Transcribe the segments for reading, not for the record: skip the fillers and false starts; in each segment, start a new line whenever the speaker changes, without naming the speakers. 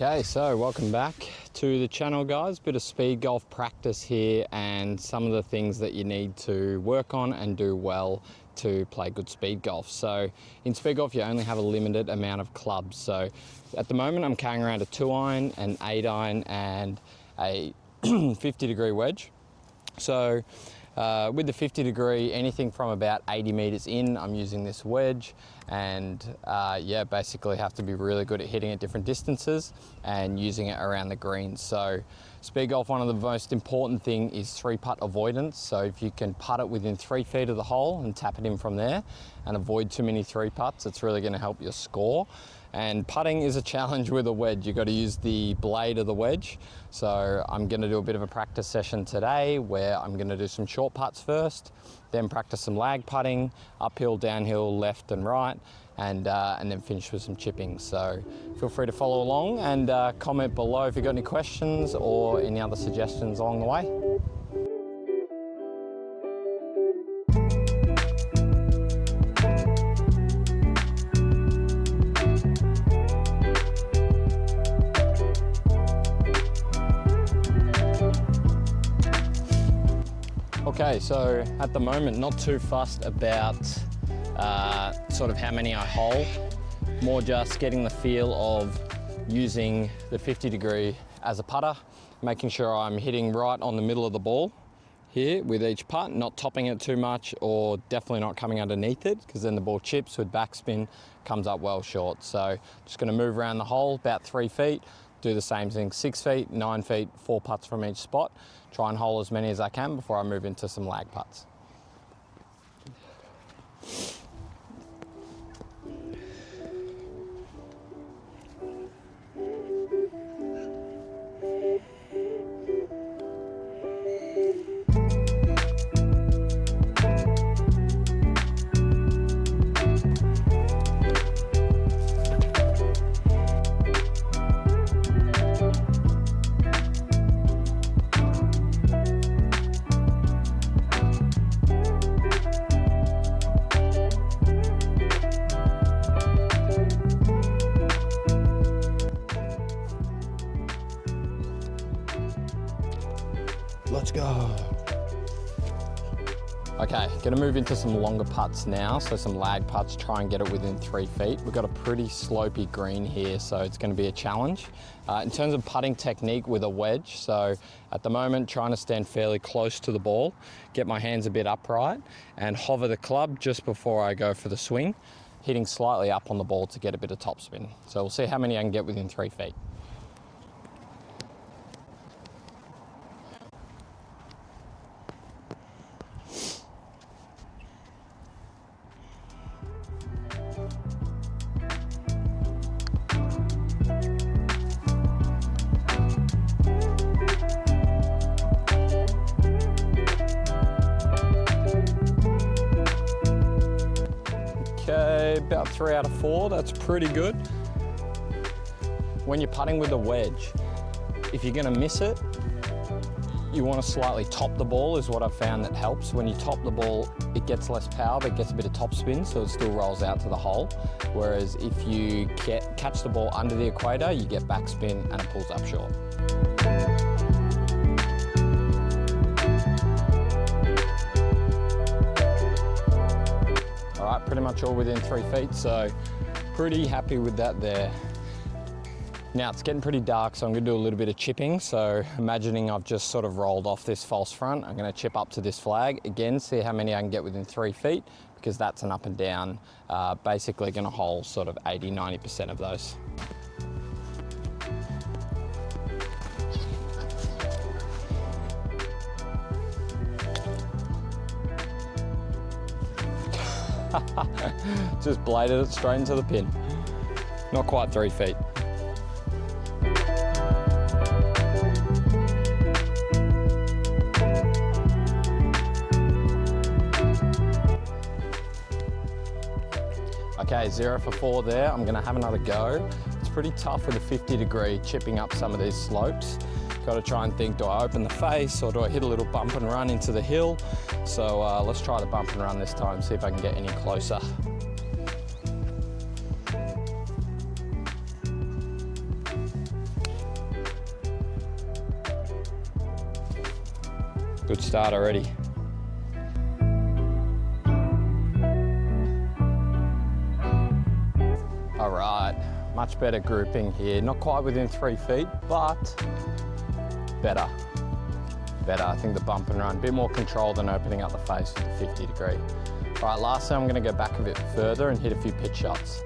Okay, so welcome back to the channel, guys. Bit of speed golf practice here and some of the things that you need to work on and do well to play good speed golf. So in speed golf, you only have a limited amount of clubs. So at the moment, I'm carrying around a 2-iron, an 8-iron, and a 50-degree wedge. So with the 50-degree, anything from about 80 meters in, I'm using this wedge, and yeah, basically have to be really good at hitting at different distances and using it around the greens. So speed golf, one of the most important thing is 3-putt avoidance. So if you can putt it within 3 feet of the hole and tap it in from there and avoid too many 3-putts, it's really going to help your score. And putting is a challenge with a wedge. You've got to use the blade of the wedge. So I'm going to do a bit of a practice session today where I'm going to do some short putts first, then practice some lag putting, uphill, downhill, left and right, and then finish with some chipping. So feel free to follow along and comment below if you've got any questions or any other suggestions along the way. Okay, so at the moment, not too fussed about sort of how many I hole, more just getting the feel of using the 50-degree as a putter, making sure I'm hitting right on the middle of the ball here with each putt, not topping it too much or definitely not coming underneath it, because then the ball chips with backspin, comes up well short. So just going to move around the hole about 3 feet, do the same thing, 6 feet, 9 feet, 4 putts from each spot. Try and hole as many as I can before I move into some lag putts. Let's go. Okay, gonna move into some longer putts now. So some lag putts, try and get it within 3 feet. We've got a pretty slopey green here, so it's gonna be a challenge. In terms of putting technique with a wedge, so at the moment, trying to stand fairly close to the ball, get my hands a bit upright and hover the club just before I go for the swing, hitting slightly up on the ball to get a bit of topspin. So we'll see how many I can get within 3 feet. Okay, about 3 out of 4, that's pretty good. When you're putting with a wedge, if you're gonna miss it, you wanna slightly top the ball is what I've found that helps. When you top the ball, it gets less power, but it gets a bit of top spin, so it still rolls out to the hole. Whereas if you catch the ball under the equator, you get backspin and it pulls up short. All right, pretty much all within 3 feet, so pretty happy with that there. Now it's getting pretty dark, so I'm gonna do a little bit of chipping. So imagining I've just sort of rolled off this false front, I'm gonna chip up to this flag. Again, see how many I can get within 3 feet, because that's an up and down. Basically gonna hole sort of 80–90% of those. Just bladed it straight into the pin. Not quite 3 feet. Okay, 0 for 4 there. I'm gonna have another go. It's pretty tough with a 50-degree chipping up some of these slopes. Got to try and think, do I open the face or do I hit a little bump and run into the hill? So let's try the bump and run this time, see if I can get any closer. Good start already. All right, much better grouping here. Not quite within 3 feet, but better. I think the bump and run, a bit more control than opening up the face with the 50 degree. All right, lastly, I'm gonna go back a bit further and hit a few pitch shots.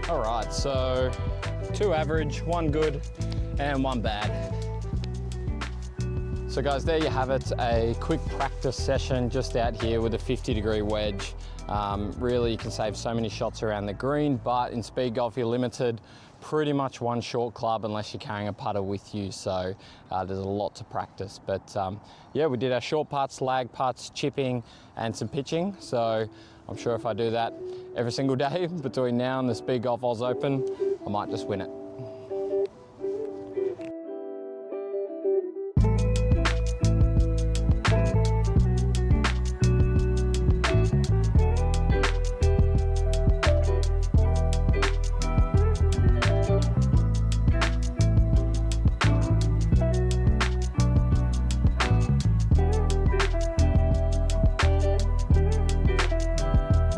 All right, so 2 average, 1 good, and 1 bad. So guys, there you have it, a quick practice session just out here with a 50 degree wedge. Really, you can save so many shots around the green, but in speed golf, you're limited pretty much 1 short club unless you're carrying a putter with you. So there's a lot to practice. But yeah, we did our short putts, lag putts, chipping, and some pitching. So I'm sure if I do that every single day between now and the Speed Golf Oz Open, I might just win it.